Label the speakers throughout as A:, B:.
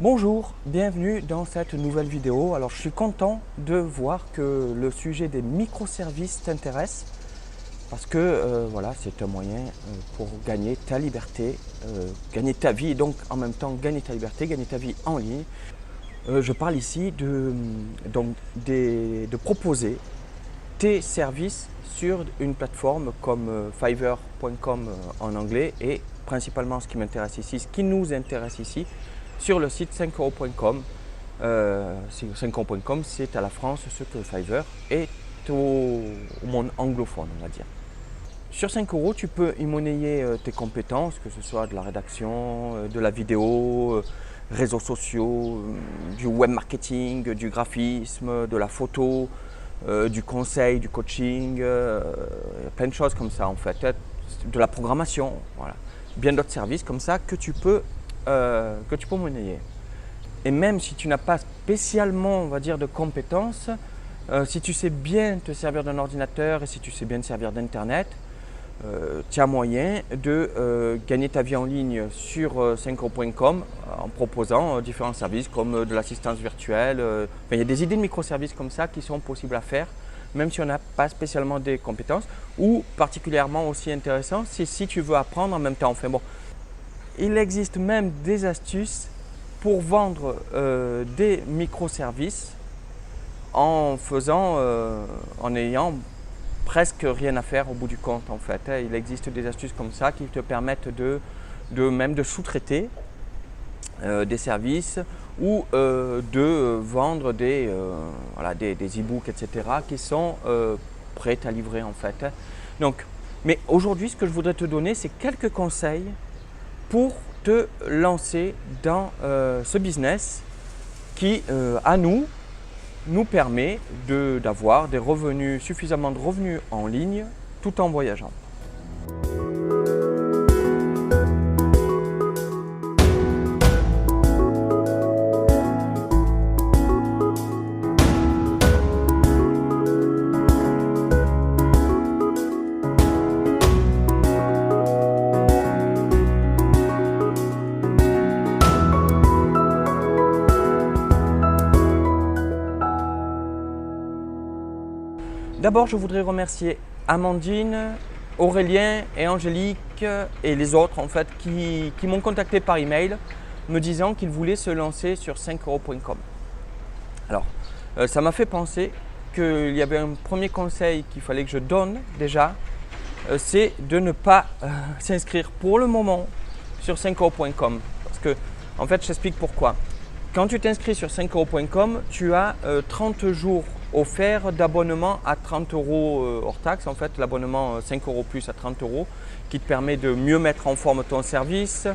A: Bonjour, bienvenue dans cette nouvelle vidéo. Alors je suis content de voir que le sujet des microservices t'intéresse parce que voilà, c'est un moyen pour gagner ta liberté, gagner ta vie et donc en même temps gagner ta liberté, gagner ta vie en ligne. Je parle ici de proposer tes services sur une plateforme comme Fiverr.com en anglais et principalement ce qui m'intéresse ici, ce qui nous intéresse ici, sur le site 5euros.com. 5euros.com, c'est à la France ce que Fiverr est au monde anglophone, on va dire. Sur 5 euros, tu peux y monnayer tes compétences, que ce soit de la rédaction, de la vidéo, réseaux sociaux, du web marketing, du graphisme, de la photo, du conseil, du coaching, plein de choses comme ça en fait, de la programmation, voilà. Bien d'autres services comme ça que tu peux monnayer. Et même si tu n'as pas spécialement, on va dire, de compétences, si tu sais bien te servir d'un ordinateur et si tu sais bien te servir d'internet, tu as moyen de gagner ta vie en ligne sur 5euros.com en proposant différents services comme de l'assistance virtuelle. Il y a des idées de microservices comme ça qui sont possibles à faire, même si on n'a pas spécialement des compétences. Ou particulièrement aussi intéressant, c'est si tu veux apprendre en même temps. Enfin bon, il existe même des astuces pour vendre des microservices en ayant presque rien à faire au bout du compte en fait. Il existe des astuces comme ça qui te permettent même de sous-traiter des services ou de vendre des e-books, etc. qui sont prêts à livrer en fait. Donc, mais aujourd'hui, ce que je voudrais te donner, c'est quelques conseils pour te lancer dans ce business qui, à nous permet d'avoir des revenus, suffisamment de revenus en ligne tout en voyageant. D'abord, je voudrais remercier Amandine, Aurélien et Angélique et les autres en fait qui m'ont contacté par email me disant qu'ils voulaient se lancer sur 5euros.com. Alors, ça m'a fait penser qu'il y avait un premier conseil qu'il fallait que je donne déjà, c'est de ne pas s'inscrire pour le moment sur 5euros.com. Parce que, en fait, je t'explique pourquoi. Quand tu t'inscris sur 5euros.com, tu as 30 jours offert d'abonnement à 30 euros hors taxe. En fait, l'abonnement 5 euros plus à 30 euros qui te permet de mieux mettre en forme ton service,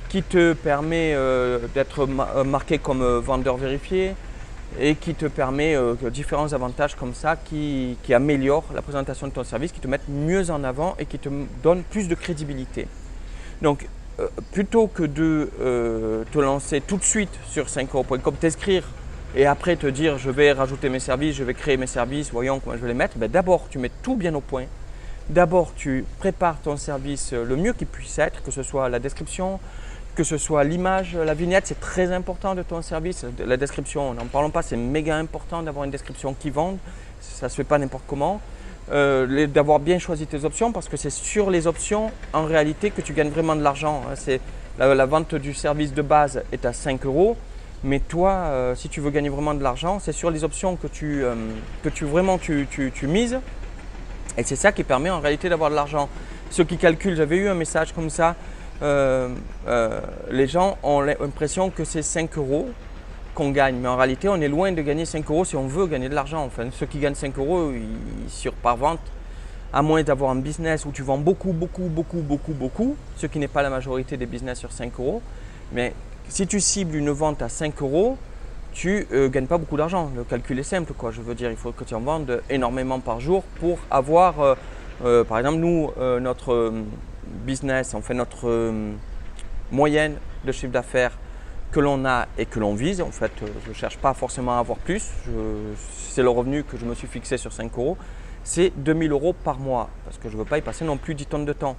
A: qui te permet d'être marqué comme vendeur vérifié et qui te permet différents avantages comme ça qui améliorent la présentation de ton service, qui te mettent mieux en avant et qui te donnent plus de crédibilité. Donc, plutôt que de te lancer tout de suite sur 5euros.com, t'inscrire et après te dire je vais rajouter mes services, je vais créer mes services, voyons comment je vais les mettre, d'abord tu mets tout bien au point. D'abord tu prépares ton service le mieux qu'il puisse être, que ce soit la description, que ce soit l'image, la vignette, c'est très important de ton service. La description, n'en parlons pas, c'est méga important d'avoir une description qui vende, ça ne se fait pas n'importe comment. D'avoir bien choisi tes options parce que c'est sur les options en réalité que tu gagnes vraiment de l'argent. C'est la vente du service de base est à 5 euros, mais toi, si tu veux gagner vraiment de l'argent, c'est sur les options que tu mises et c'est ça qui permet en réalité d'avoir de l'argent. Ceux qui calculent, j'avais eu un message comme ça, les gens ont l'impression que c'est 5 euros qu'on gagne, mais en réalité on est loin de gagner 5 euros si on veut gagner de l'argent. Enfin, ceux qui gagnent 5 euros par vente, à moins d'avoir un business où tu vends beaucoup, ce qui n'est pas la majorité des business sur 5 euros, mais si tu cibles une vente à 5 euros, tu ne gagnes pas beaucoup d'argent. Le calcul est simple, quoi. Je veux dire, il faut que tu en vendes énormément par jour pour avoir, par exemple, nous, notre business, on fait notre moyenne de chiffre d'affaires que l'on a et que l'on vise. En fait, je ne cherche pas forcément à avoir plus. C'est le revenu que je me suis fixé sur 5 euros. C'est 2000 euros par mois parce que je ne veux pas y passer non plus 10 tonnes de temps.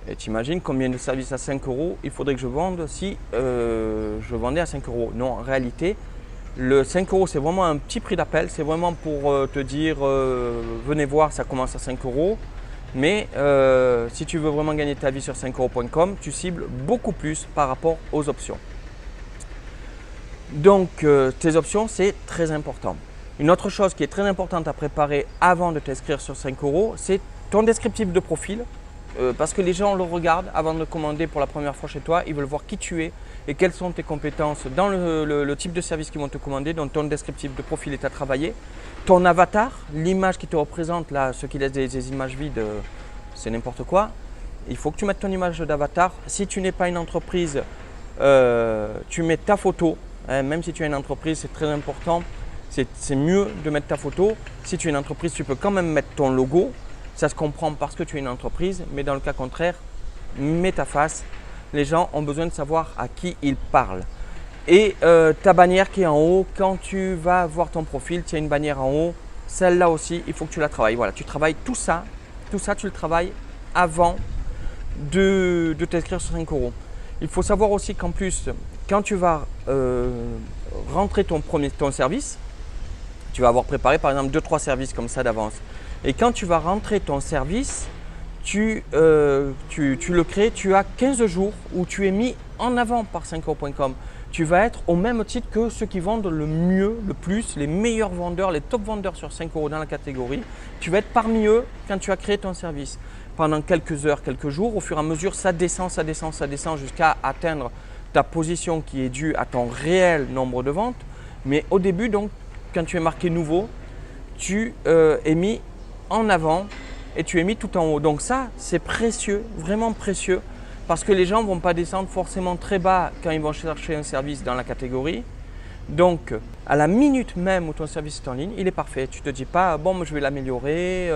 A: Et tu imagines combien de services à 5 euros il faudrait que je vende si je vendais à 5 euros. Non, en réalité, le 5 euros, c'est vraiment un petit prix d'appel. C'est vraiment pour te dire, venez voir, ça commence à 5 euros. Mais si tu veux vraiment gagner ta vie sur 5euros.com, tu cibles beaucoup plus par rapport aux options. Donc, tes options, c'est très important. Une autre chose qui est très importante à préparer avant de t'inscrire sur 5 euros, c'est ton descriptif de profil. Parce que les gens le regardent avant de commander pour la première fois chez toi. Ils veulent voir qui tu es et quelles sont tes compétences dans le type de service qu'ils vont te commander. Donc, ton descriptif de profil est à travailler. Ton avatar, l'image qui te représente, là, ceux qui laissent des images vides, c'est n'importe quoi. Il faut que tu mettes ton image d'avatar. Si tu n'es pas une entreprise, tu mets ta photo. Même si tu es une entreprise, c'est très important. C'est mieux de mettre ta photo. Si tu es une entreprise, tu peux quand même mettre ton logo. Ça se comprend parce que tu es une entreprise, mais dans le cas contraire, mets ta face. Les gens ont besoin de savoir à qui ils parlent. Et ta bannière qui est en haut, quand tu vas voir ton profil, tu as une bannière en haut. Celle-là aussi, il faut que tu la travailles. Voilà, tu travailles tout ça, tu le travailles avant de t'inscrire sur 5 euros. Il faut savoir aussi qu'en plus, quand tu vas rentrer ton service, tu vas avoir préparé par exemple 2-3 services comme ça d'avance. Et quand tu vas rentrer ton service, tu le crées, tu as 15 jours où tu es mis en avant par 5euros.com. Tu vas être au même titre que ceux qui vendent le mieux, le plus, les meilleurs vendeurs, les top vendeurs sur 5 euros dans la catégorie. Tu vas être parmi eux quand tu as créé ton service. Pendant quelques heures, quelques jours, au fur et à mesure, ça descend jusqu'à atteindre ta position qui est due à ton réel nombre de ventes. Mais au début, donc, quand tu es marqué nouveau, tu es mis en avant et tu es mis tout en haut. Donc ça, c'est précieux, vraiment précieux, parce que les gens ne vont pas descendre forcément très bas quand ils vont chercher un service dans la catégorie. Donc, à la minute même où ton service est en ligne, il est parfait. Tu ne te dis pas, bon, je vais l'améliorer,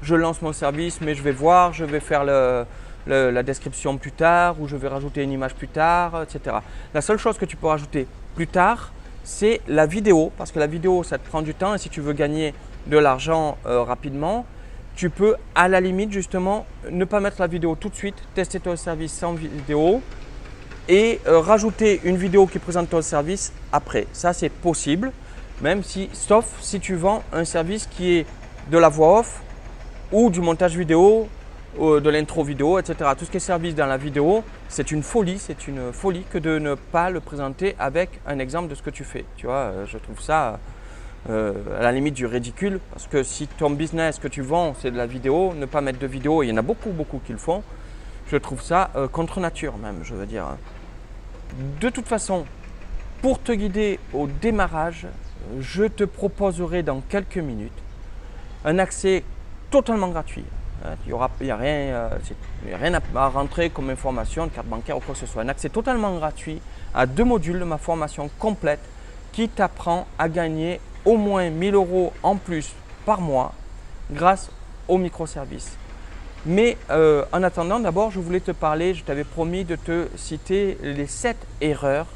A: je lance mon service, mais je vais voir, je vais faire la description plus tard ou je vais rajouter une image plus tard, etc. La seule chose que tu peux rajouter plus tard, c'est la vidéo, parce que la vidéo, ça te prend du temps et si tu veux gagner de l'argent rapidement, tu peux à la limite justement ne pas mettre la vidéo tout de suite, tester ton service sans vidéo et rajouter une vidéo qui présente ton service après. Ça, c'est possible, même si, sauf si tu vends un service qui est de la voix off ou du montage vidéo, de l'intro vidéo, etc. Tout ce qui est service dans la vidéo, c'est une folie que de ne pas le présenter avec un exemple de ce que tu fais. Tu vois, je trouve ça à la limite du ridicule parce que si ton business que tu vends, c'est de la vidéo, ne pas mettre de vidéo, il y en a beaucoup qui le font, je trouve ça contre nature même, je veux dire. De toute façon, pour te guider au démarrage, je te proposerai dans quelques minutes un accès totalement gratuit. Il n'y a rien à rentrer comme information, de carte bancaire ou quoi que ce soit. Un accès totalement gratuit à 2 modules de ma formation complète qui t'apprend à gagner au moins 1000 € en plus par mois grâce aux microservices. Mais en attendant, d'abord, je voulais te parler, je t'avais promis de te citer les 7 erreurs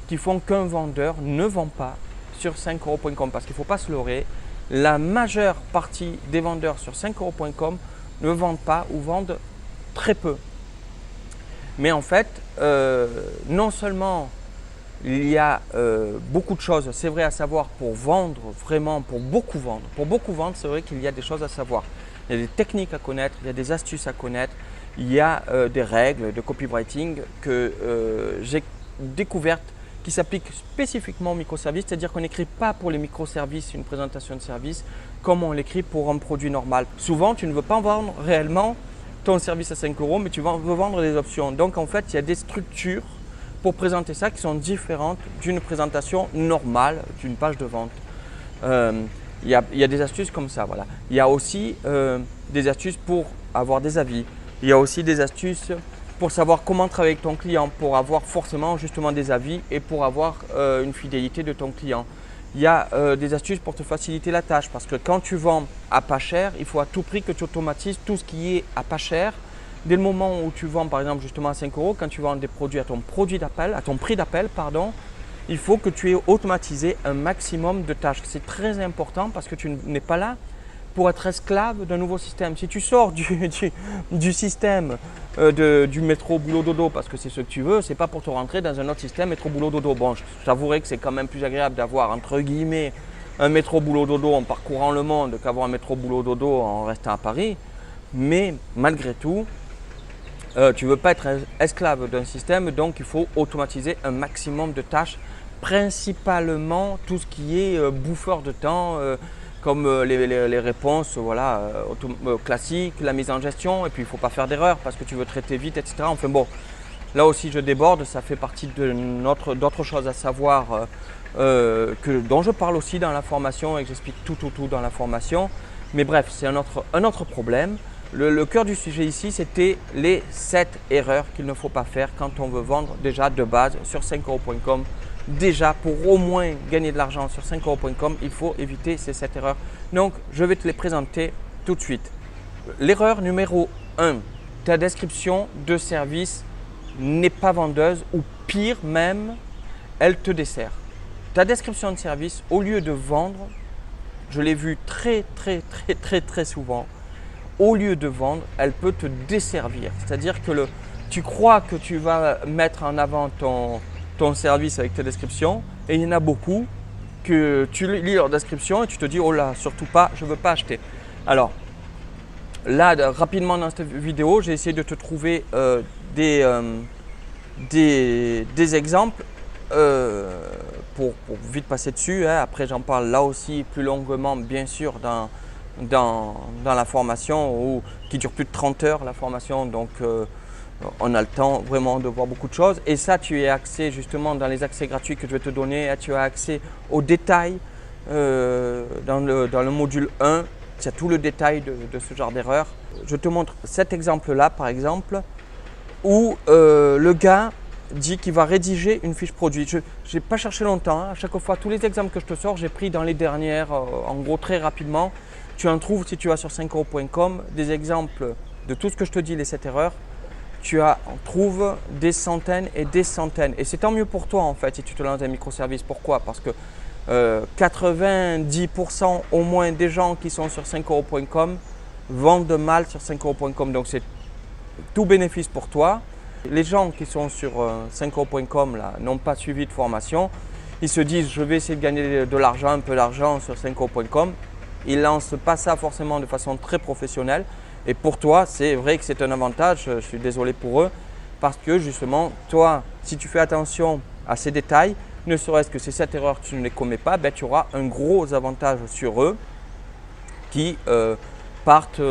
A: qui font qu'un vendeur ne vend pas sur 5euros.com parce qu'il ne faut pas se leurrer. La majeure partie des vendeurs sur 5euros.com ne vendent pas ou vendent très peu. Mais en fait, non seulement il y a beaucoup de choses, c'est vrai à savoir pour vendre, vraiment pour beaucoup vendre, c'est vrai qu'il y a des choses à savoir. Il y a des techniques à connaître, il y a des astuces à connaître, il y a des règles de copywriting que j'ai découvertes qui s'appliquent spécifiquement aux microservices, c'est-à-dire qu'on n'écrit pas pour les microservices une présentation de service comme on l'écrit pour un produit normal. Souvent, tu ne veux pas vendre réellement ton service à 5 euros, mais tu veux vendre des options. Donc en fait, il y a des structures pour présenter ça qui sont différentes d'une présentation normale d'une page de vente. Il y a des astuces comme ça, voilà. Il y a aussi des astuces pour avoir des avis. Il y a aussi des astuces pour savoir comment travailler avec ton client, pour avoir forcément justement des avis et pour avoir une fidélité de ton client. Il y a des astuces pour te faciliter la tâche parce que quand tu vends à pas cher, il faut à tout prix que tu automatises tout ce qui est à pas cher. Dès le moment où tu vends par exemple justement à 5 euros, quand tu vends des produits à ton prix d'appel, il faut que tu aies automatisé un maximum de tâches. C'est très important parce que tu n'es pas là pour être esclave d'un nouveau système. Si tu sors du système du métro boulot dodo parce que c'est ce que tu veux, c'est pas pour te rentrer dans un autre système métro boulot dodo. Bon, j'avouerai que c'est quand même plus agréable d'avoir entre guillemets un métro boulot dodo en parcourant le monde qu'avoir un métro boulot dodo en restant à Paris. Mais malgré tout, tu ne veux pas être esclave d'un système, donc il faut automatiser un maximum de tâches, principalement tout ce qui est bouffeur de temps, comme les réponses voilà, classiques, la mise en gestion, et puis il ne faut pas faire d'erreur parce que tu veux traiter vite, etc. Enfin bon, là aussi je déborde, ça fait partie d'autres choses à savoir dont je parle aussi dans la formation et que j'explique tout dans la formation. Mais bref, c'est un autre problème. Le cœur du sujet ici, c'était les 7 erreurs qu'il ne faut pas faire quand on veut vendre déjà de base sur 5euros.com. Déjà, pour au moins gagner de l'argent sur 5euros.com, il faut éviter ces 7 erreurs. Donc, je vais te les présenter tout de suite. L'erreur numéro 1, ta description de service n'est pas vendeuse ou pire même, elle te dessert. Ta description de service, au lieu de vendre, je l'ai vu très souvent, au lieu de vendre, elle peut te desservir. C'est-à-dire que tu crois que tu vas mettre en avant ton service avec ta description et il y en a beaucoup que tu lis leur description et tu te dis « Oh là, surtout pas, je ne veux pas acheter ». Alors là, rapidement dans cette vidéo, j'ai essayé de te trouver des exemples pour vite passer dessus. Hein. Après, j'en parle là aussi plus longuement, bien sûr, dans la formation qui dure plus de 30 heures la formation, donc on a le temps vraiment de voir beaucoup de choses. Et ça, tu as accès justement dans les accès gratuits que je vais te donner, tu as accès aux détails dans le module 1, tu as tout le détail de ce genre d'erreur. Je te montre cet exemple-là par exemple, où le gars dit qu'il va rédiger une fiche produit. Je n'ai pas cherché longtemps, hein. À chaque fois, tous les exemples que je te sors, j'ai pris dans les dernières, en gros très rapidement. Tu en trouves si tu vas sur 5euros.com des exemples de tout ce que je te dis, les 7 erreurs. En trouves des centaines et des centaines. Et c'est tant mieux pour toi en fait si tu te lances dans un microservice. Pourquoi? Parce que 90% au moins des gens qui sont sur 5euros.com vendent mal sur 5euros.com. Donc c'est tout bénéfice pour toi. Les gens qui sont sur 5euros.com n'ont pas suivi de formation. Ils se disent je vais essayer de gagner de l'argent, un peu d'argent sur 5euros.com. Ils ne lancent pas ça forcément de façon très professionnelle. Et pour toi, c'est vrai que c'est un avantage, je suis désolé pour eux, parce que justement, toi, si tu fais attention à ces détails, ne serait-ce que ces 7 erreurs, tu ne les commets pas, ben, tu auras un gros avantage sur eux qui partent,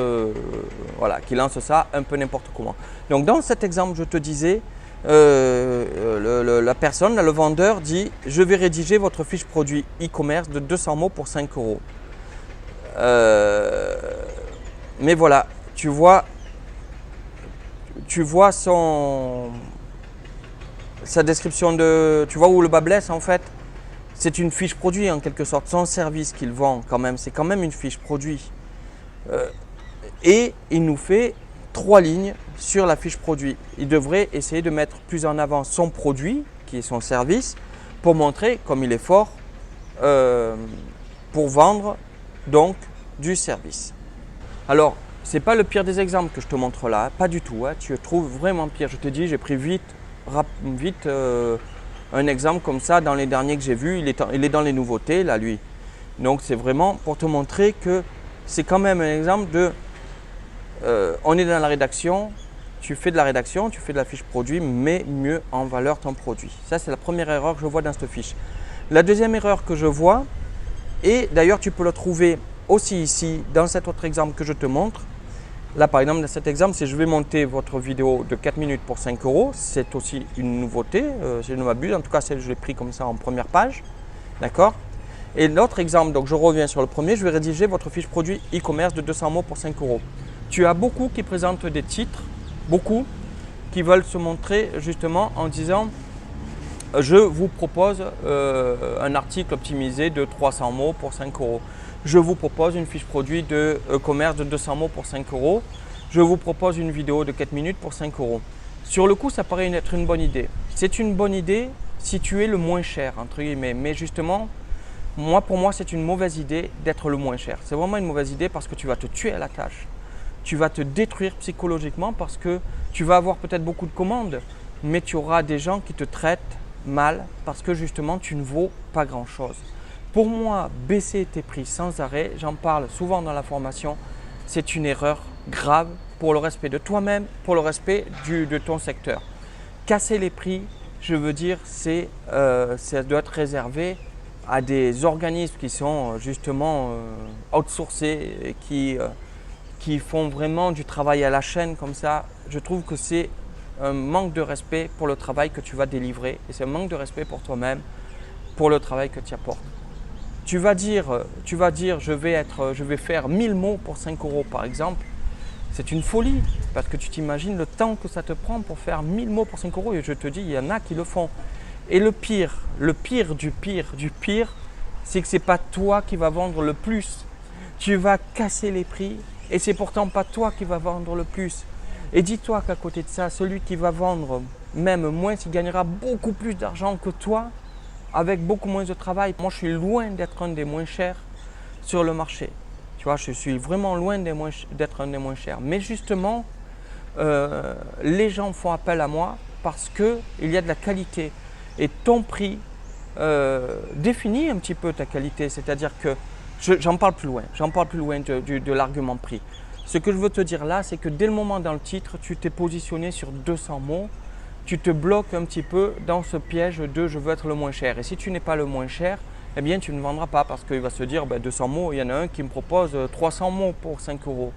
A: qui lancent ça un peu n'importe comment. Donc dans cet exemple, je te disais, la personne, le vendeur dit « Je vais rédiger votre fiche produit e-commerce de 200 mots pour 5 euros ». Mais voilà, tu vois sa description tu vois où le bas blesse en fait. C'est une fiche produit en quelque sorte, son service qu'il vend quand même, c'est quand même une fiche produit. Et il nous fait 3 lignes sur la fiche produit. Il devrait essayer de mettre plus en avant son produit, qui est son service, pour montrer comme il est fort pour vendre donc du service. Alors, ce n'est pas le pire des exemples que je te montre là, pas du tout, hein. Tu trouves vraiment pire. Je te dis, j'ai pris vite un exemple comme ça dans les derniers que j'ai vus. Il est dans les nouveautés là, lui. Donc, c'est vraiment pour te montrer que c'est quand même un exemple de on est dans la rédaction, tu fais de la rédaction, tu fais de la fiche produit, mets mieux en valeur ton produit. Ça, c'est la première erreur que je vois dans cette fiche. La deuxième erreur que je vois, et d'ailleurs, tu peux le trouver aussi ici, dans cet autre exemple que je te montre. Là, par exemple, dans cet exemple, c'est je vais monter votre vidéo de 4 minutes pour 5 euros. C'est aussi une nouveauté, si je ne m'abuse. En tout cas, je l'ai pris comme ça en première page. D'accord? Et l'autre exemple, donc je reviens sur le premier, je vais rédiger votre fiche produit e-commerce de 200 mots pour 5 euros. Tu as beaucoup qui présentent des titres, beaucoup qui veulent se montrer justement en disant je vous propose un article optimisé de 300 mots pour 5 euros. Je vous propose une fiche produit de e-commerce de 200 mots pour 5 euros. Je vous propose une vidéo de 4 minutes pour 5 euros. Sur le coup, ça paraît être une bonne idée. C'est une bonne idée si tu es le moins cher, entre guillemets. Mais justement, Pour moi, c'est une mauvaise idée d'être le moins cher. C'est vraiment une mauvaise idée parce que tu vas te tuer à la tâche. Tu vas te détruire psychologiquement parce que tu vas avoir peut-être beaucoup de commandes, mais tu auras des gens qui te traitent mal parce que justement, tu ne vaux pas grand-chose. Pour moi, baisser tes prix sans arrêt, j'en parle souvent dans la formation, c'est une erreur grave pour le respect de toi-même, pour le respect de ton secteur. Casser les prix, je veux dire, ça doit être réservé à des organismes qui sont justement outsourcés et qui font vraiment du travail à la chaîne comme ça. Je trouve que c'est un manque de respect pour le travail que tu vas délivrer et c'est un manque de respect pour toi-même, pour le travail que tu apportes. Tu vas dire je vais faire 1000 mots pour 5 € par exemple. C'est une folie parce que tu t'imagines le temps que ça te prend pour faire 1000 mots pour 5 € et je te dis, il y en a qui le font. Et le pire du pire, c'est que ce n'est pas toi qui vas vendre le plus. Tu vas casser les prix et c'est pourtant pas toi qui vas vendre le plus. Et dis-toi qu'à côté de ça, celui qui va vendre même moins, il gagnera beaucoup plus d'argent que toi avec beaucoup moins de travail. Moi, je suis loin d'être un des moins chers sur le marché. Tu vois, je suis vraiment loin d'être un des moins chers. Mais justement, les gens font appel à moi parce qu'il y a de la qualité. Et ton prix définit un petit peu ta qualité. C'est-à-dire que j'en parle plus loin de l'argument prix. Ce que je veux te dire là, c'est que dès le moment dans le titre, tu t'es positionné sur 200 mots, tu te bloques un petit peu dans ce piège de je veux être le moins cher. Et si tu n'es pas le moins cher, eh bien tu ne vendras pas parce qu'il va se dire 200 mots, il y en a un qui me propose 300 mots pour 5 €.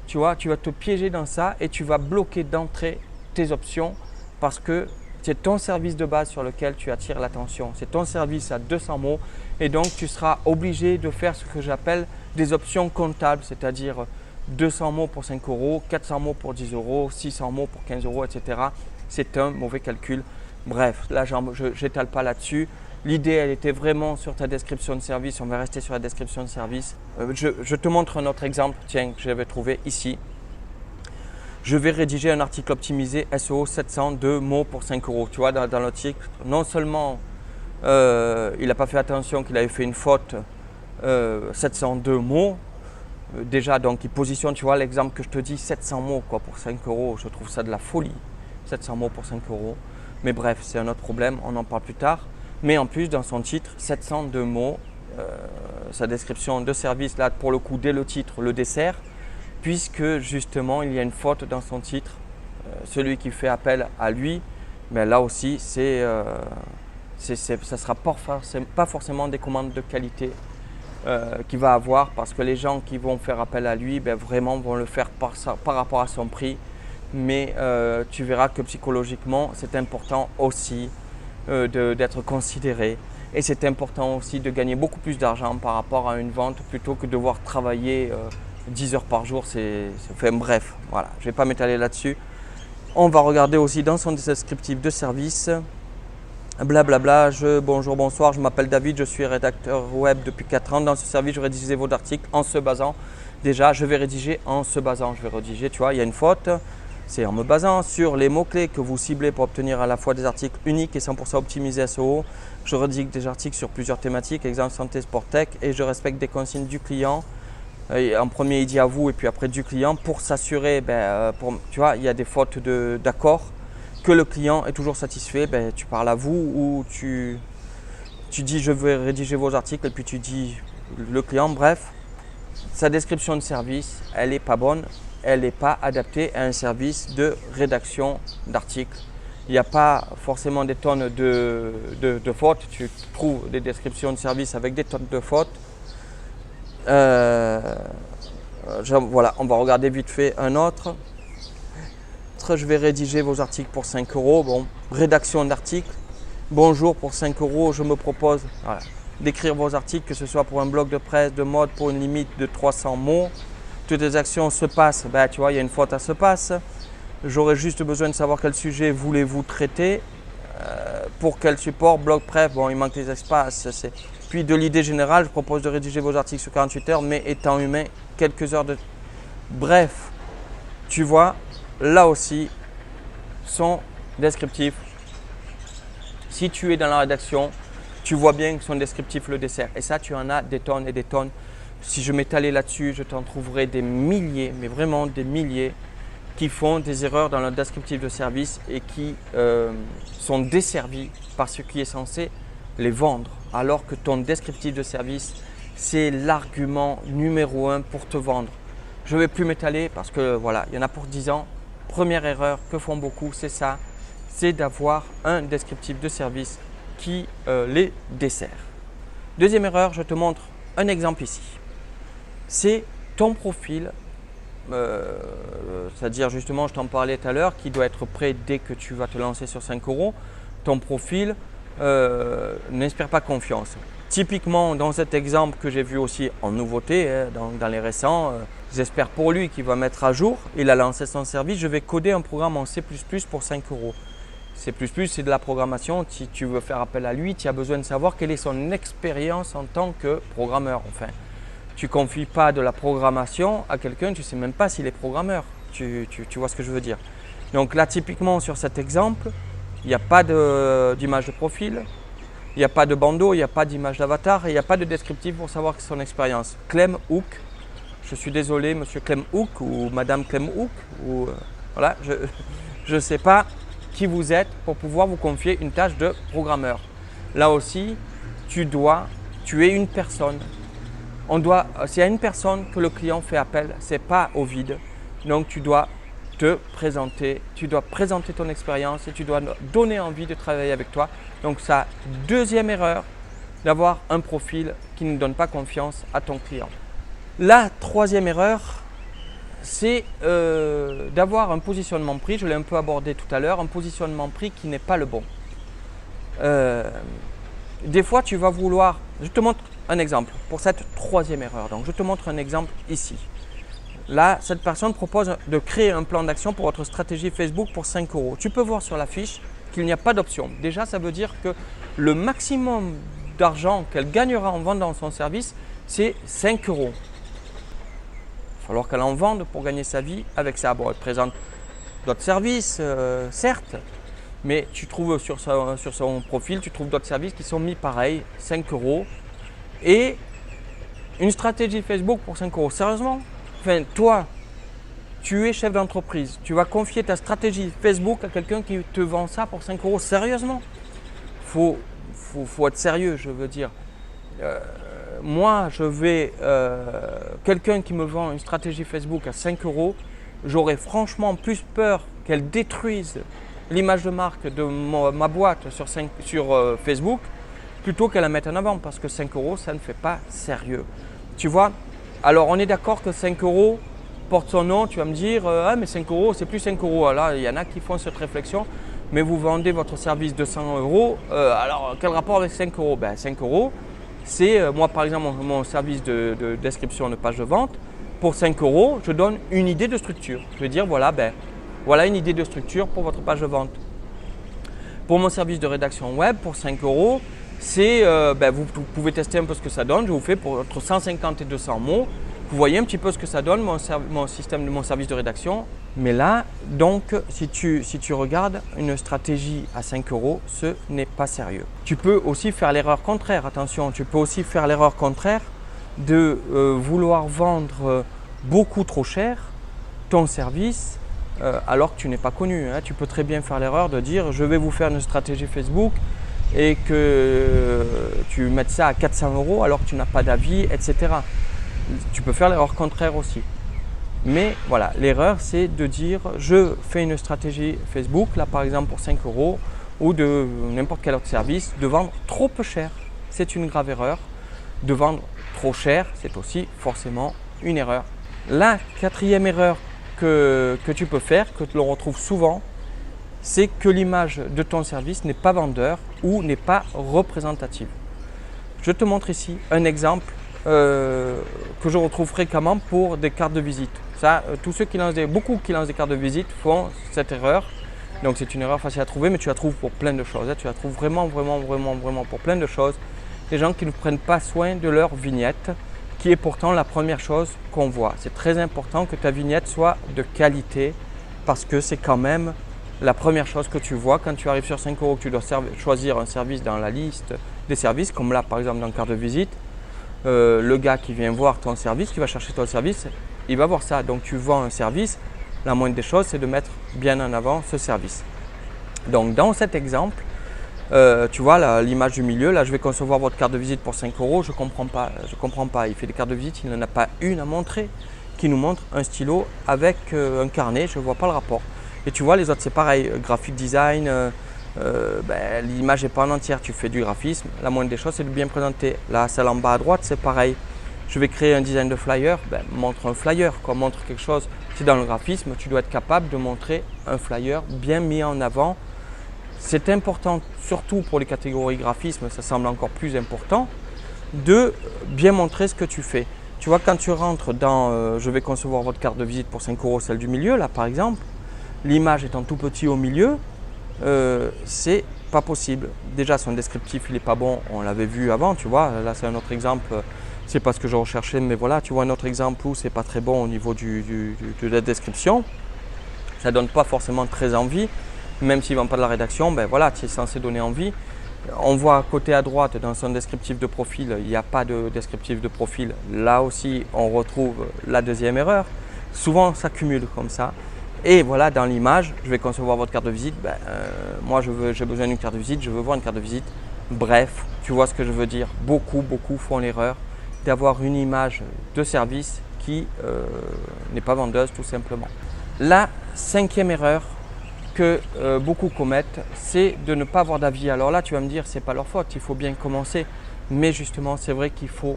A: Tu vois, tu vas te piéger dans ça et tu vas bloquer d'entrée tes options parce que c'est ton service de base sur lequel tu attires l'attention. C'est ton service à 200 mots et donc tu seras obligé de faire ce que j'appelle des options comptables, c'est-à-dire 200 mots pour 5 €, 400 mots pour 10 €, 600 mots pour 15 €, etc. C'est un mauvais calcul. Bref, là, je n'étale pas là-dessus. L'idée, elle était vraiment sur ta description de service. On va rester sur la description de service. Je te montre un autre exemple, tiens, que j'avais trouvé ici. Je vais rédiger un article optimisé SEO 702 mots pour 5 €. Tu vois, dans l'article, non seulement il n'a pas fait attention qu'il avait fait une faute 702 mots. Déjà, donc il positionne, tu vois, l'exemple que je te dis, 700 mots quoi, pour 5 €. Je trouve ça de la folie. 700 mots pour 5 €. Mais bref, c'est un autre problème, on en parle plus tard. Mais en plus, dans son titre, 702 mots, sa description de service, là, pour le coup, dès le titre, le dessert, puisque justement, il y a une faute dans son titre. Celui qui fait appel à lui, mais là aussi, ça ne sera pas forcément des commandes de qualité qu'il va avoir parce que les gens qui vont faire appel à lui, vraiment vont le faire par rapport à son prix. Mais tu verras que psychologiquement, c'est important aussi d'être considéré et c'est important aussi de gagner beaucoup plus d'argent par rapport à une vente plutôt que de devoir travailler 10 heures par jour. Bref, voilà, je ne vais pas m'étaler là-dessus. On va regarder aussi dans son descriptif de service. Blablabla, bonjour, bonsoir, je m'appelle David, je suis rédacteur web depuis 4 ans. Dans ce service, je rédige vos articles en se basant. Déjà, je vais rédiger en se basant. Je vais rédiger, tu vois, il y a une faute. C'est en me basant sur les mots-clés que vous ciblez pour obtenir à la fois des articles uniques et 100% optimisés SEO. Je rédige des articles sur plusieurs thématiques, exemple santé, sport, tech, et je respecte des consignes du client. Et en premier, il dit à vous et puis après du client pour s'assurer, tu vois, il y a des fautes d'accord. Que le client est toujours satisfait, tu parles à vous ou tu dis je vais rédiger vos articles et puis tu dis le client. Bref, sa description de service, elle n'est pas bonne, elle n'est pas adaptée à un service de rédaction d'articles. Il n'y a pas forcément des tonnes de fautes, tu trouves des descriptions de service avec des tonnes de fautes. Voilà, on va regarder vite fait un autre. Je vais rédiger vos articles pour 5 €. Bon, rédaction d'articles. Bonjour, pour 5 €, je me propose d'écrire vos articles, que ce soit pour un blog de presse, de mode, pour une limite de 300 mots. Toutes les actions se passent. Tu vois, il y a une faute à se passe. J'aurais juste besoin de savoir quel sujet voulez-vous traiter. Pour quel support, blog, presse. Bon, il manque des espaces. Puis de l'idée générale, je propose de rédiger vos articles sur 48 heures, mais étant humain, quelques heures de… Bref, tu vois, là aussi, son descriptif. Si tu es dans la rédaction, tu vois bien son descriptif le dessert. Et ça, tu en as des tonnes et des tonnes. Si je m'étalais là-dessus, je t'en trouverais des milliers, mais vraiment des milliers, qui font des erreurs dans leur descriptif de service et qui sont desservis par ce qui est censé les vendre. Alors que ton descriptif de service, c'est l'argument numéro 1 pour te vendre. Je ne vais plus m'étaler parce que voilà, il y en a pour 10 ans. Première erreur que font beaucoup, c'est ça, c'est d'avoir un descriptif de service qui les dessert. Deuxième erreur, je te montre un exemple ici. C'est ton profil, c'est-à-dire justement, je t'en parlais tout à l'heure, qui doit être prêt dès que tu vas te lancer sur 5 €. Ton profil n'inspire pas confiance. Typiquement, dans cet exemple que j'ai vu aussi en nouveauté, dans les récents, j'espère pour lui qu'il va mettre à jour, il a lancé son service, je vais coder un programme en C++ pour 5 €. C++, c'est de la programmation. Si tu veux faire appel à lui, tu as besoin de savoir quelle est son expérience en tant que programmeur. Enfin, tu ne confies pas de la programmation à quelqu'un, tu ne sais même pas s'il est programmeur. Tu vois ce que je veux dire. Donc là, typiquement, sur cet exemple, il n'y a pas d'image de profil, il n'y a pas de bandeau, il n'y a pas d'image d'avatar et il n'y a pas de descriptif pour savoir son expérience. Clem Hook, je suis désolé, monsieur Clem Hook ou madame Clem Hook, ou voilà, je ne sais pas qui vous êtes pour pouvoir vous confier une tâche de programmeur. Là aussi, tu es une personne. C'est à une personne que le client fait appel, ce n'est pas au vide. Donc tu dois te présenter, tu dois présenter ton expérience et tu dois donner envie de travailler avec toi. Donc ça, deuxième erreur, d'avoir un profil qui ne donne pas confiance à ton client. La troisième erreur, c'est d'avoir un positionnement prix, je l'ai un peu abordé tout à l'heure, un positionnement prix qui n'est pas le bon. Des fois, tu vas vouloir, je te montre un exemple pour cette troisième erreur. Donc, je te montre un exemple ici. Là, cette personne propose de créer un plan d'action pour votre stratégie Facebook pour 5 €. Tu peux voir sur la fiche qu'il n'y a pas d'option. Déjà, ça veut dire que le maximum d'argent qu'elle gagnera en vendant son service, c'est 5 €. Il va falloir qu'elle en vende pour gagner sa vie avec ça. Bon, elle présente d'autres services, certes, mais tu trouves sur son profil, tu trouves d'autres services qui sont mis pareil, 5 € et une stratégie Facebook pour 5 €. Sérieusement? Enfin, toi, tu es chef d'entreprise, tu vas confier ta stratégie Facebook à quelqu'un qui te vend ça pour 5 €. Sérieusement? Faut être sérieux, je veux dire. Moi, quelqu'un qui me vend une stratégie Facebook à 5 €, j'aurais franchement plus peur qu'elle détruise l'image de marque de ma boîte sur Facebook plutôt qu'elle la mette en avant parce que 5 €, ça ne fait pas sérieux. Tu vois? Alors, on est d'accord que 5 € porte son nom, tu vas me dire « Ah, mais 5 €, c'est plus 5 €. » Alors, il y en a qui font cette réflexion, mais vous vendez votre service 200 €, alors quel rapport avec 5 €? Ben, 5 €, c'est, moi par exemple, mon service de description de page de vente, pour 5 €, je donne une idée de structure. Je vais dire, voilà une idée de structure pour votre page de vente. Pour mon service de rédaction web, pour 5 €, c'est, vous pouvez tester un peu ce que ça donne. Je vous fais pour entre 150 et 200 mots. Vous voyez un petit peu ce que ça donne, mon service de rédaction. Mais là, donc, si tu regardes une stratégie à 5 €, ce n'est pas sérieux. Tu peux aussi faire l'erreur contraire, attention, tu peux aussi faire l'erreur contraire de vouloir vendre beaucoup trop cher ton service alors que tu n'es pas connu. Tu peux très bien faire l'erreur de dire je vais vous faire une stratégie Facebook et que tu mettes ça à 400 € alors que tu n'as pas d'avis, etc. Tu peux faire l'erreur contraire aussi. Mais voilà, l'erreur c'est de dire je fais une stratégie Facebook, là par exemple pour 5 € ou de n'importe quel autre service, de vendre trop peu cher. C'est une grave erreur. De vendre trop cher, c'est aussi forcément une erreur. La quatrième erreur que tu peux faire, que l'on retrouve souvent, c'est que l'image de ton service n'est pas vendeur ou n'est pas représentative. Je te montre ici un exemple que je retrouve fréquemment pour des cartes de visite. Ça, beaucoup qui lancent des cartes de visite font cette erreur. Donc c'est une erreur facile à trouver, mais tu la trouves pour plein de choses. Tu la trouves vraiment pour plein de choses. Des gens qui ne prennent pas soin de leur vignette, qui est pourtant la première chose qu'on voit. C'est très important que ta vignette soit de qualité parce que c'est quand même la première chose que tu vois quand tu arrives sur 5 € que tu dois choisir un service dans la liste des services, comme là par exemple dans carte de visite, le gars qui vient voir ton service, qui va chercher ton service, il va voir ça. Donc tu vends un service, la moindre des choses c'est de mettre bien en avant ce service. Donc dans cet exemple, tu vois l'image du milieu, là je vais concevoir votre carte de visite pour 5 €, je comprends pas. Il fait des cartes de visite, il n'en a pas une à montrer, qui nous montre un stylo avec un carnet, je ne vois pas le rapport. Et tu vois les autres c'est pareil, graphic design, l'image n'est pas en entière, tu fais du graphisme, la moindre des choses c'est de bien présenter. Là celle en bas à droite c'est pareil, je vais créer un design de flyer, montre un flyer, montre quelque chose. Si dans le graphisme tu dois être capable de montrer un flyer bien mis en avant. C'est important, surtout pour les catégories graphisme, ça semble encore plus important, de bien montrer ce que tu fais. Tu vois, quand tu rentres dans je vais concevoir votre carte de visite pour 5 €, celle du milieu, là par exemple, l'image étant tout petit au milieu, c'est pas possible. Déjà, son descriptif, il n'est pas bon, on l'avait vu avant, tu vois. Là, c'est un autre exemple, c'est pas ce que je recherchais, mais voilà, tu vois un autre exemple où c'est pas très bon au niveau de la description. Ça donne pas forcément très envie. Même s'ils ne vendent pas de la rédaction, voilà, tu es censé donner envie. On voit à côté à droite dans son descriptif de profil, il n'y a pas de descriptif de profil. Là aussi, on retrouve la deuxième erreur. Souvent, ça cumule comme ça. Et voilà, dans l'image, je vais concevoir votre carte de visite. Moi, j'ai besoin d'une carte de visite, je veux voir une carte de visite. Bref, tu vois ce que je veux dire. Beaucoup font l'erreur d'avoir une image de service qui n'est pas vendeuse tout simplement. La cinquième erreur que beaucoup commettent, c'est de ne pas avoir d'avis. Alors là, tu vas me dire, c'est pas leur faute, il faut bien commencer. Mais justement, c'est vrai qu'il faut,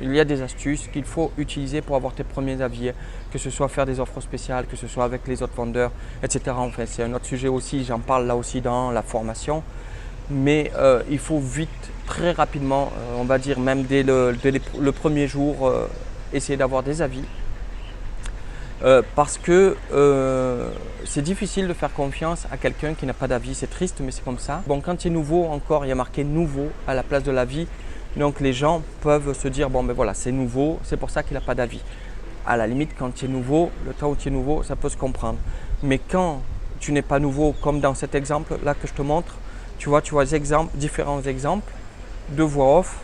A: il y a des astuces qu'il faut utiliser pour avoir tes premiers avis, que ce soit faire des offres spéciales, que ce soit avec les autres vendeurs, etc. Enfin, c'est un autre sujet aussi, j'en parle là aussi dans la formation. Mais il faut vite, très rapidement, on va dire même dès le premier jour, essayer d'avoir des avis. Parce que c'est difficile de faire confiance à quelqu'un qui n'a pas d'avis, c'est triste mais c'est comme ça. Bon, quand tu es nouveau encore, il y a marqué nouveau à la place de l'avis, donc les gens peuvent se dire bon voilà, c'est nouveau, c'est pour ça qu'il n'a pas d'avis. À la limite, quand tu es nouveau, le temps où tu es nouveau, ça peut se comprendre. Mais quand tu n'es pas nouveau, comme dans cet exemple là que je te montre, tu vois différents exemples de voix off,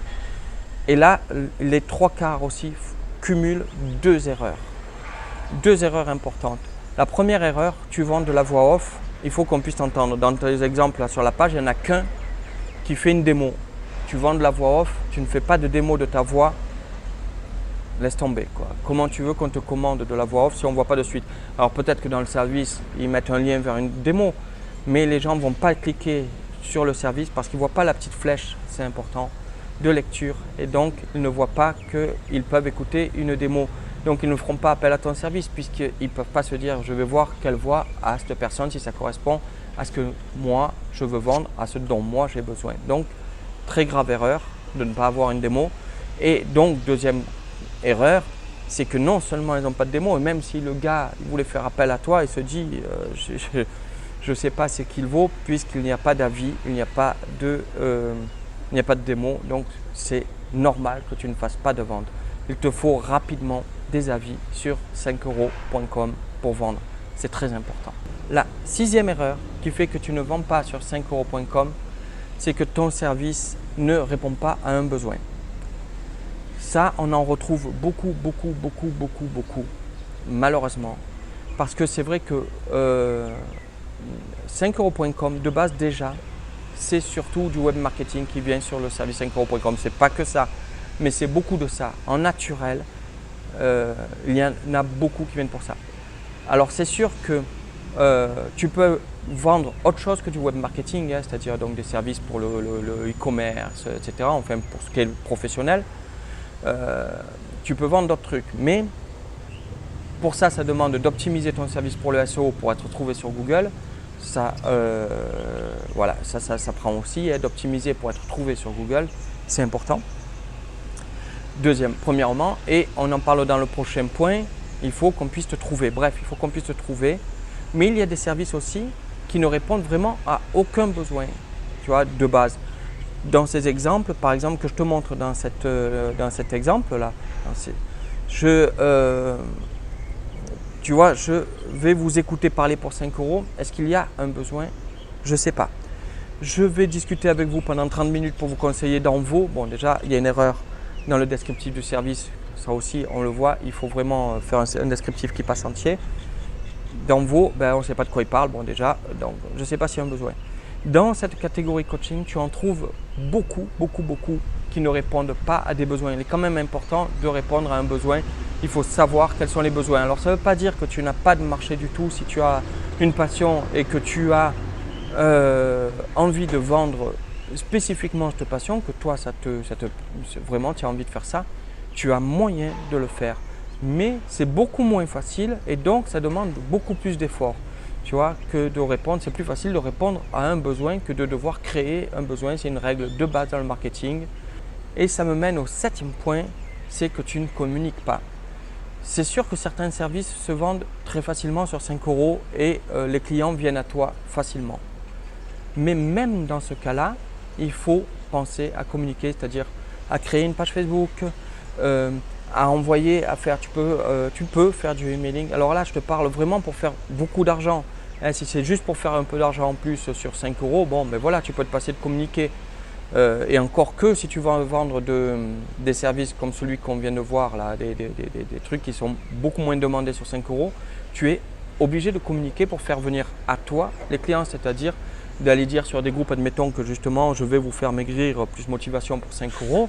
A: et là les trois quarts aussi cumulent deux erreurs. Deux erreurs importantes. La première erreur, tu vends de la voix off, il faut qu'on puisse t'entendre. Dans tes exemples là, sur la page, il n'y en a qu'un qui fait une démo. Tu vends de la voix off, tu ne fais pas de démo de ta voix, laisse tomber, quoi. Comment tu veux qu'on te commande de la voix off si on ne voit pas de suite? Alors peut-être que dans le service, ils mettent un lien vers une démo, mais les gens ne vont pas cliquer sur le service parce qu'ils ne voient pas la petite flèche, c'est important, de lecture. Et donc, ils ne voient pas qu'ils peuvent écouter une démo. Donc, ils ne feront pas appel à ton service puisqu'ils ne peuvent pas se dire je vais voir quelle voix a cette personne si ça correspond à ce que moi je veux vendre, à ce dont moi j'ai besoin. Donc, très grave erreur de ne pas avoir une démo. Et donc, deuxième erreur, c'est que non seulement ils n'ont pas de démo, et même si le gars il voulait faire appel à toi, il se dit je ne sais pas ce qu'il vaut puisqu'il n'y a pas d'avis, il n'y a pas de démo. Donc, c'est normal que tu ne fasses pas de vente. Il te faut rapidement des avis sur 5euros.com pour vendre. C'est très important. La sixième erreur qui fait que tu ne vends pas sur 5euros.com, c'est que ton service ne répond pas à un besoin. Ça, on en retrouve beaucoup, malheureusement. Parce que c'est vrai que 5euros.com, de base déjà, c'est surtout du web marketing qui vient sur le service 5euros.com. C'est pas que ça, mais c'est beaucoup de ça. En naturel, il y en a beaucoup qui viennent pour ça. Alors c'est sûr que tu peux vendre autre chose que du web marketing, c'est-à-dire donc des services pour le e-commerce, etc. Enfin pour ce qui est professionnel. Tu peux vendre d'autres trucs, mais pour ça, ça demande d'optimiser ton service pour le SEO pour être trouvé sur Google. Ça, voilà, ça prend aussi d'optimiser pour être trouvé sur Google, c'est important. Premièrement, et on en parle dans le prochain point, il faut qu'on puisse te trouver. Bref, il faut qu'on puisse te trouver. Mais il y a des services aussi qui ne répondent vraiment à aucun besoin, tu vois, de base. Dans ces exemples, par exemple, que je te montre dans cet exemple-là, tu vois, je vais vous écouter parler pour 5 euros. Est-ce qu'il y a un besoin? Je ne sais pas. Je vais discuter avec vous pendant 30 minutes pour vous conseiller d'Envo. Bon, déjà, il y a une erreur dans le descriptif du service. Ça aussi, on le voit, il faut vraiment faire un descriptif qui passe entier. D'Envo, on ne sait pas de quoi il parle. Bon, déjà, donc, je ne sais pas s'il y a un besoin. Dans cette catégorie coaching, tu en trouves beaucoup qui ne répondent pas à des besoins. Il est quand même important de répondre à un besoin. Il faut savoir quels sont les besoins. Alors, ça ne veut pas dire que tu n'as pas de marché du tout. Si tu as une passion et que tu as envie de vendre spécifiquement cette passion, que toi, vraiment, tu as envie de faire ça, tu as moyen de le faire. Mais c'est beaucoup moins facile et donc ça demande beaucoup plus d'efforts. Tu vois, que de répondre, c'est plus facile de répondre à un besoin que de devoir créer un besoin. C'est une règle de base dans le marketing. Et ça me mène au 7e point, c'est que tu ne communiques pas. C'est sûr que certains services se vendent très facilement sur 5 € et les clients viennent à toi facilement. Mais même dans ce cas-là, il faut penser à communiquer, c'est-à-dire à créer une page Facebook, à envoyer, à faire, tu peux faire du emailing. Alors là, je te parle vraiment pour faire beaucoup d'argent. Si c'est juste pour faire un peu d'argent en plus sur 5 €, bon, voilà, tu peux te passer de communiquer. Et encore que si tu vas vendre des services comme celui qu'on vient de voir, là, des trucs qui sont beaucoup moins demandés sur 5 €, tu es obligé de communiquer pour faire venir à toi les clients, c'est-à-dire d'aller dire sur des groupes, admettons que justement je vais vous faire maigrir plus motivation pour 5 €,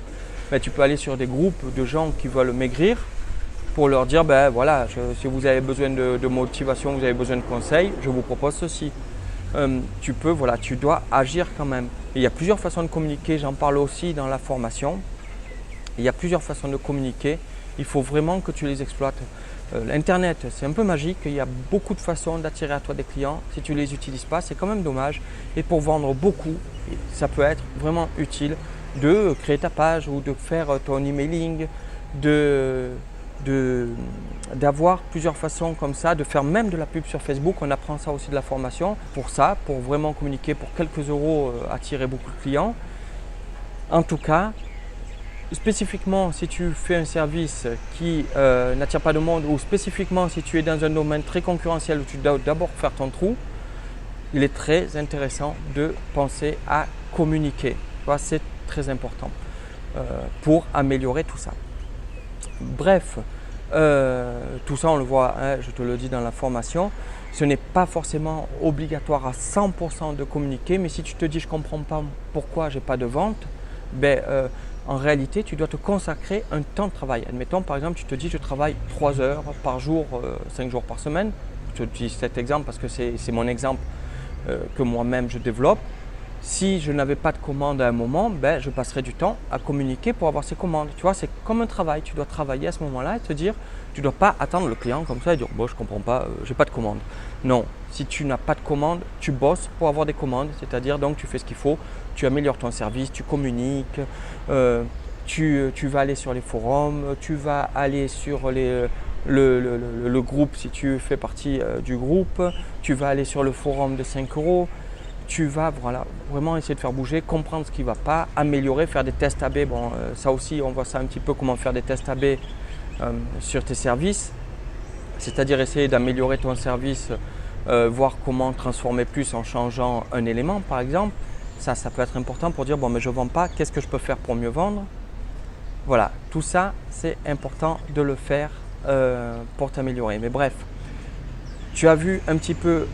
A: tu peux aller sur des groupes de gens qui veulent maigrir pour leur dire voilà, si vous avez besoin de motivation, vous avez besoin de conseils, je vous propose ceci. Tu dois agir quand même. Et il y a plusieurs façons de communiquer, j'en parle aussi dans la formation. Il y a plusieurs façons de communiquer, il faut vraiment que tu les exploites. L'Internet, c'est un peu magique, il y a beaucoup de façons d'attirer à toi des clients. Si tu ne les utilises pas, c'est quand même dommage. Et pour vendre beaucoup, ça peut être vraiment utile de créer ta page ou de faire ton emailing, d'avoir plusieurs façons comme ça, de faire même de la pub sur Facebook. On apprend ça aussi de la formation. Pour ça, pour vraiment communiquer, pour quelques euros, attirer beaucoup de clients. En tout cas, spécifiquement si tu fais un service qui n'attire pas de monde ou spécifiquement si tu es dans un domaine très concurrentiel où tu dois d'abord faire ton trou, il est très intéressant de penser à communiquer. C'est très important pour améliorer tout ça. Bref, tout ça on le voit, je te le dis dans la formation, ce n'est pas forcément obligatoire à 100% de communiquer, mais si tu te dis je ne comprends pas pourquoi je n'ai pas de vente, en réalité tu dois te consacrer un temps de travail. Admettons par exemple tu te dis je travaille 3 heures par jour, 5 jours par semaine. Je te dis cet exemple parce que c'est mon exemple que moi-même je développe. Si je n'avais pas de commande à un moment, je passerais du temps à communiquer pour avoir ces commandes. Tu vois, c'est comme un travail. Tu dois travailler à ce moment-là et te dire, tu ne dois pas attendre le client comme ça et dire je ne comprends pas, j'ai pas de commande. Non, si tu n'as pas de commande, tu bosses pour avoir des commandes, c'est-à-dire donc tu fais ce qu'il faut, tu améliores ton service, tu communiques, tu vas aller sur les forums, tu vas aller sur le groupe si tu fais partie du groupe, tu vas aller sur le forum de 5 €. Tu vas vraiment essayer de faire bouger, comprendre ce qui ne va pas, améliorer, faire des tests AB. Ça aussi, on voit ça un petit peu comment faire des tests AB sur tes services. C'est-à-dire essayer d'améliorer ton service, voir comment transformer plus en changeant un élément par exemple. Ça peut être important pour dire mais je ne vends pas, qu'est-ce que je peux faire pour mieux vendre? Voilà, tout ça c'est important de le faire pour t'améliorer. Mais bref. Tu as vu un petit peu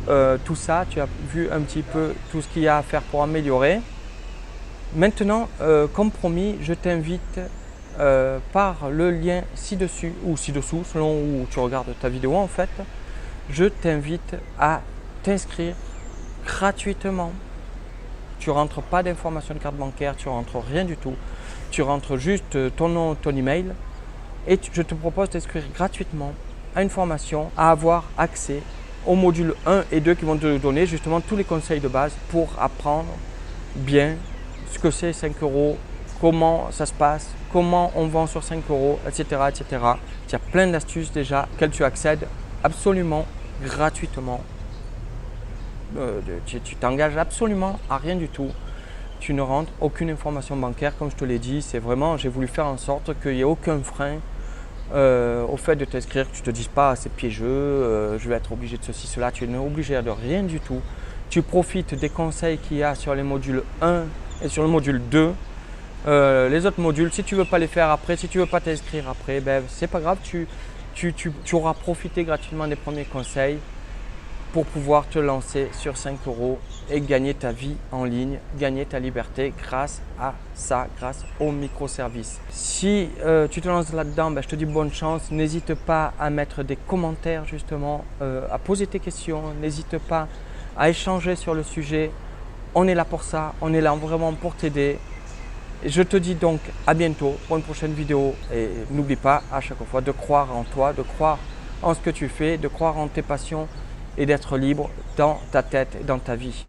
A: tout ça, tu as vu un petit peu tout ce qu'il y a à faire pour améliorer. Maintenant, comme promis, je t'invite par le lien ci-dessus ou ci-dessous, selon où tu regardes ta vidéo en fait, je t'invite à t'inscrire gratuitement. Tu ne rentres pas d'informations de carte bancaire, tu ne rentres rien du tout. Tu rentres juste ton nom, ton email et je te propose d'inscrire gratuitement à une formation, à avoir accès aux modules 1 et 2 qui vont te donner justement tous les conseils de base pour apprendre bien ce que c'est 5 €, comment ça se passe, comment on vend sur 5 €, etc. etc. Il y a plein d'astuces déjà auxquelles tu accèdes absolument gratuitement. Tu t'engages absolument à rien du tout. Tu ne rentres aucune information bancaire, comme je te l'ai dit. C'est vraiment, j'ai voulu faire en sorte qu'il n'y ait aucun frein au fait de t'inscrire, que tu ne te dises pas c'est piégeux, je vais être obligé de ceci, cela. Tu n'es obligé de rien du tout. tu profites des conseils qu'il y a sur les modules 1 et sur le module 2. Les autres modules, si tu ne veux pas les faire après, si tu ne veux pas t'inscrire après, ben, c'est pas grave, tu auras profité gratuitement des premiers conseils pour pouvoir te lancer sur 5 € et gagner ta vie en ligne, gagner ta liberté grâce à ça, grâce aux microservices. Si tu te lances là-dedans, ben, je te dis bonne chance. N'hésite pas à mettre des commentaires justement, à poser tes questions. N'hésite pas à échanger sur le sujet. On est là pour ça, on est là vraiment pour t'aider. Je te dis donc à bientôt pour une prochaine vidéo et n'oublie pas à chaque fois de croire en toi, de croire en ce que tu fais, de croire en tes passions et d'être libre dans ta tête et dans ta vie.